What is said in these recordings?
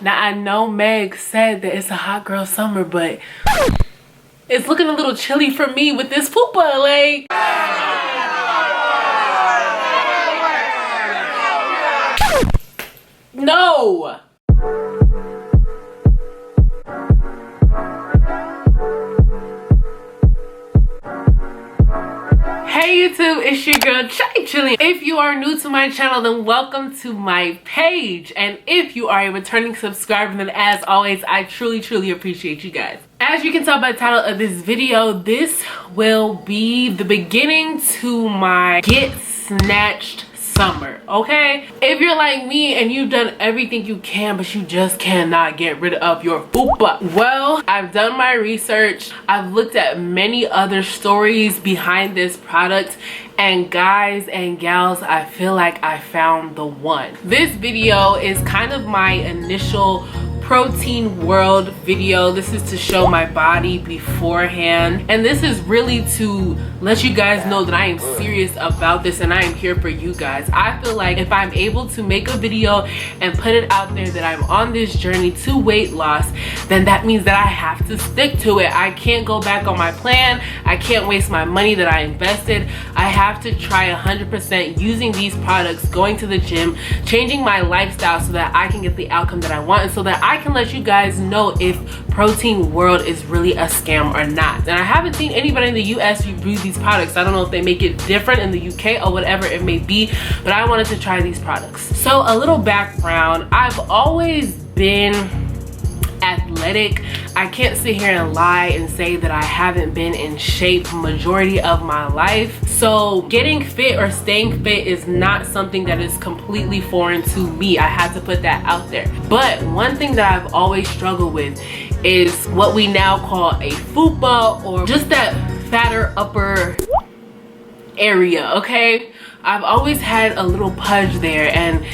Now I know Meg said that it's a hot girl summer, but it's looking a little chilly for me with this FUPA, like. No. Hey YouTube, it's your girl Chilee. If you are new to my channel, then welcome to my page. And if you are a returning subscriber, then as always, I truly appreciate you guys. As you can tell by the title of this video, this will be the beginning to my Get Snatched summer, okay? If you're like me and you've done everything you can but you just cannot get rid of your FUPA, well, I've done my research. I've looked at many other stories behind this product, and guys and gals, I feel like I found the one. This video is kind of my initial protein world video. This is to show my body beforehand, and this is really to let you guys know that I am serious about this and I am here for you guys. I feel like if I'm able to make a video and put it out there that I'm on this journey to weight loss, then that means that I have to stick to it. I can't go back on my plan. I can't waste my money that I invested. I have to try 100% using these products, going to the gym, changing my lifestyle so that I can get the outcome that I want, and so that I can let you guys know if protein world is really a scam or not. And I haven't seen anybody in the US review these products. I don't know if they make it different in the UK or whatever it may be, but I wanted to try these products. So a little background, I've always been athletic. I can't sit here and lie and say that I haven't been in shape majority of my life. So getting fit or staying fit is not something that is completely foreign to me. I had to put that out there. But one thing that I've always struggled with is what we now call a FUPA, or just that fatter upper area, okay? I've always had a little pudge there, and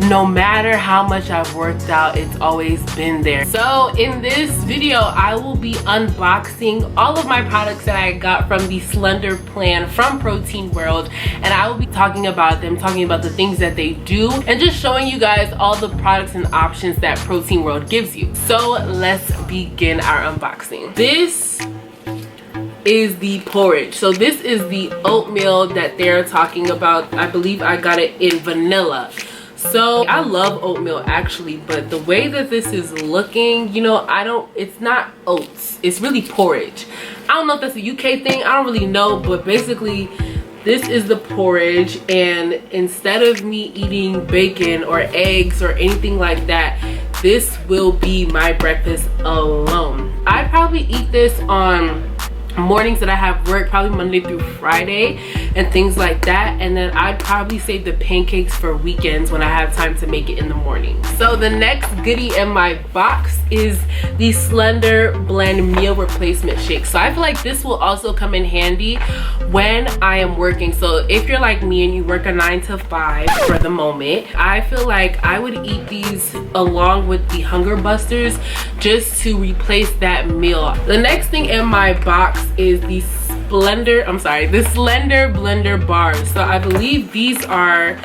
no matter how much I've worked out, it's always been there. So in this video, I will be unboxing all of my products that I got from the Slender Plan from Protein World, and I will be talking about them, talking about the things that they do, and just showing you guys all the products and options that Protein World gives you. So let's begin our unboxing. This is the porridge. So this is the oatmeal that they're talking about. I believe I got it in vanilla. So I love oatmeal actually, but the way that this is looking, you know, it's not oats, it's really porridge. I don't know if that's a UK thing, I don't really know, but basically this is the porridge, and instead of me eating bacon or eggs or anything like that, this will be my breakfast alone. I probably eat this on mornings that I have work, probably Monday through Friday and things like that, and then I'd probably save the pancakes for weekends when I have time to make it in the morning. So the next goodie in my box is the Slender Blend Meal Replacement Shake. So I feel like this will also come in handy when I am working. So if you're like me and you work a 9 to 5 for the moment, I feel like I would eat these along with the Hunger Busters just to replace that meal. The next thing in my box is the Slender Blender bars. So I believe these are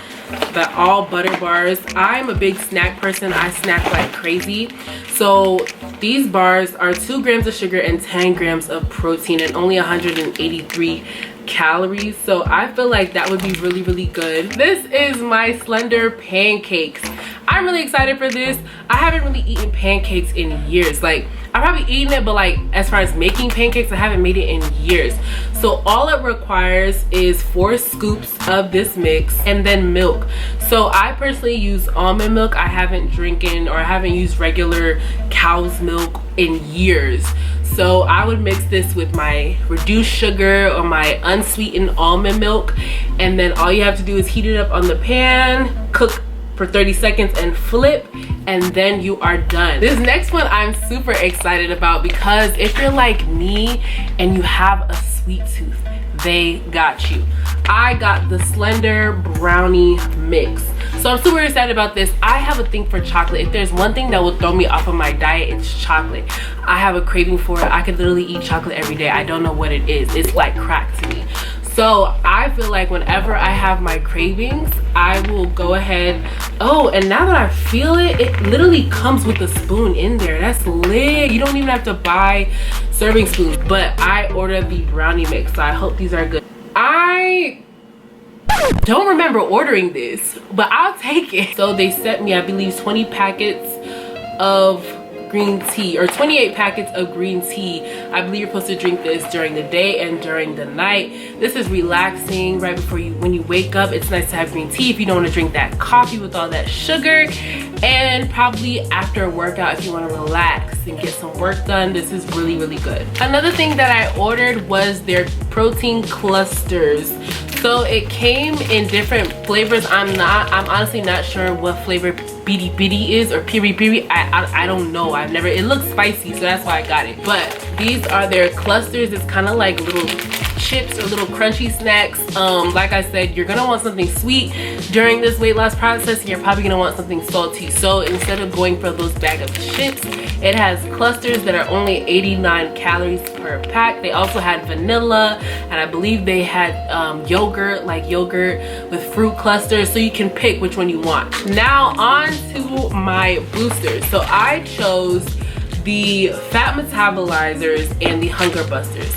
the all butter bars. I'm a big snack person. I snack like crazy. So these bars are 2 grams of sugar and 10 grams of protein and only 183 calories. So I feel like that would be really good. This is my Slender pancakes. I'm really excited for this. I haven't really eaten pancakes in years. Like, I've probably eaten it, but like as far as making pancakes, I haven't made it in years. So all it requires is 4 scoops of this mix and then milk. So I personally use almond milk. I haven't used regular cow's milk in years. So I would mix this with my reduced sugar or my unsweetened almond milk, and then all you have to do is heat it up on the pan, cook for 30 seconds and flip, and then you are done. This next one I'm super excited about, because if you're like me and you have a sweet tooth, they got you. I got the Slender Brownie Mix. So I'm super excited about this. I have a thing for chocolate. If there's one thing that will throw me off of my diet, it's chocolate. I have a craving for it. I could literally eat chocolate every day. I don't know what it is. It's like crack to me. So I feel like whenever I have my cravings, I will go ahead. Oh, and now that I feel it, it literally comes with a spoon in there. That's lit. You don't even have to buy serving spoons. But I ordered the brownie mix, so I hope these are good. I don't remember ordering this, but I'll take it. So they sent me, I believe, 20 packets of green tea, or 28 packets of green tea. I believe you're supposed to drink this during the day and during the night. This is relaxing right before you, when you wake up. It's nice to have green tea if you don't want to drink that coffee with all that sugar, and probably after a workout if you want to relax and get some work done. This is really, really good. Another thing that I ordered was their protein clusters. So it came in different flavors. I'm honestly not sure what flavor Bitty Bitty is, or Piri Piri. I don't know. I've never, it looks spicy, so that's why I got it. But these are their clusters. It's kind of like little chips or little crunchy snacks. Like I said, you're gonna want something sweet during this weight loss process, and you're probably gonna want something salty. So instead of going for those bag of chips, it has clusters that are only 89 calories per pack. They also had vanilla, and I believe they had yogurt, like yogurt with fruit clusters, so you can pick which one you want. Now on to my boosters. So I chose the fat metabolizers and the hunger busters.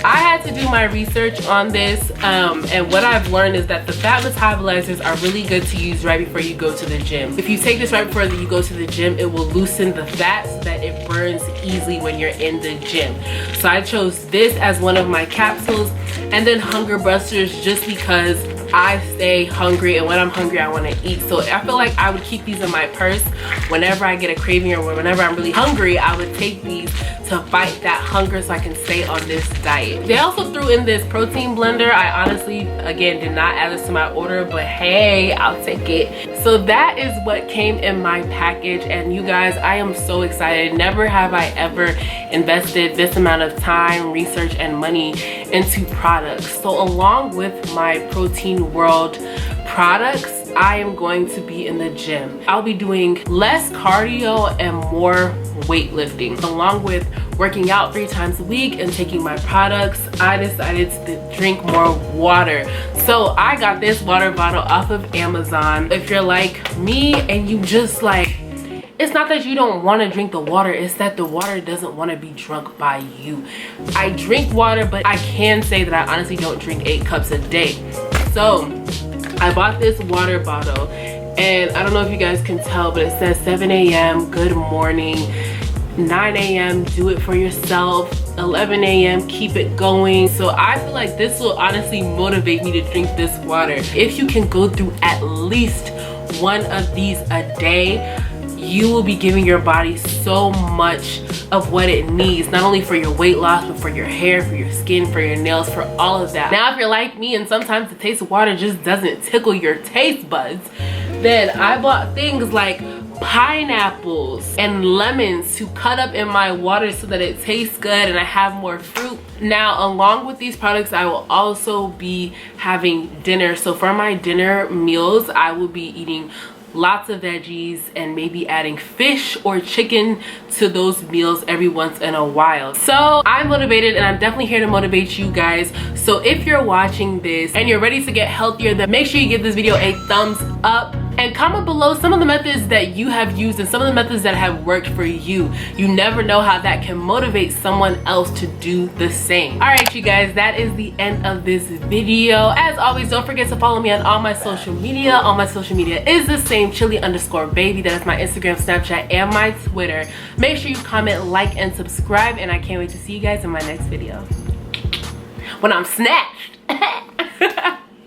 I had to do my research on this, and what I've learned is that the fat metabolizers are really good to use right before you go to the gym. If you take this right before you go to the gym, it will loosen the fat so that it burns easily when you're in the gym. So I chose this as one of my capsules, and then hunger busters just because I stay hungry, and when I'm hungry I want to eat. So I feel like I would keep these in my purse whenever I get a craving, or whenever I'm really hungry. I would take these to fight that hunger so I can stay on this diet. They also threw in this protein blender. I honestly, again, did not add this to my order, but hey, I'll take it. So that is what came in my package, and you guys, I am so excited. Never have I ever invested this amount of time, research, and money into products. So along with my Protein World products, I am going to be in the gym. I'll be doing less cardio and more weightlifting. Along with working out 3 times a week and taking my products, I decided to drink more water. So I got this water bottle off of Amazon. If you're like me and you just like, it's not that you don't want to drink the water, it's that the water doesn't want to be drunk by you. I drink water, but I can say that I honestly don't drink 8 cups a day. So I bought this water bottle, and I don't know if you guys can tell, but it says 7 a.m. good morning, 9 a.m. do it for yourself, 11 a.m. keep it going. So I feel like this will honestly motivate me to drink this water. If you can go through at least one of these a day, you will be giving your body so much of what it needs, not only for your weight loss, but for your hair, for your skin, for your nails, for all of that. Now, if you're like me and sometimes the taste of water just doesn't tickle your taste buds, then I bought things like pineapples and lemons to cut up in my water so that it tastes good and I have more fruit. Now, along with these products, I will also be having dinner. So for my dinner meals, I will be eating lots of veggies and maybe adding fish or chicken to those meals every once in a while. So I'm motivated, and I'm definitely here to motivate you guys. So if you're watching this and you're ready to get healthier, then make sure you give this video a thumbs up and comment below some of the methods that you have used and some of the methods that have worked for you. You never know how that can motivate someone else to do the same. All right, you guys, that is the end of this video. As always, don't forget to follow me on all my social media. All my social media is the same, Chilee_baby. That is my Instagram, Snapchat, and my Twitter. Make sure you comment, like, and subscribe, and I can't wait to see you guys in my next video when I'm snatched.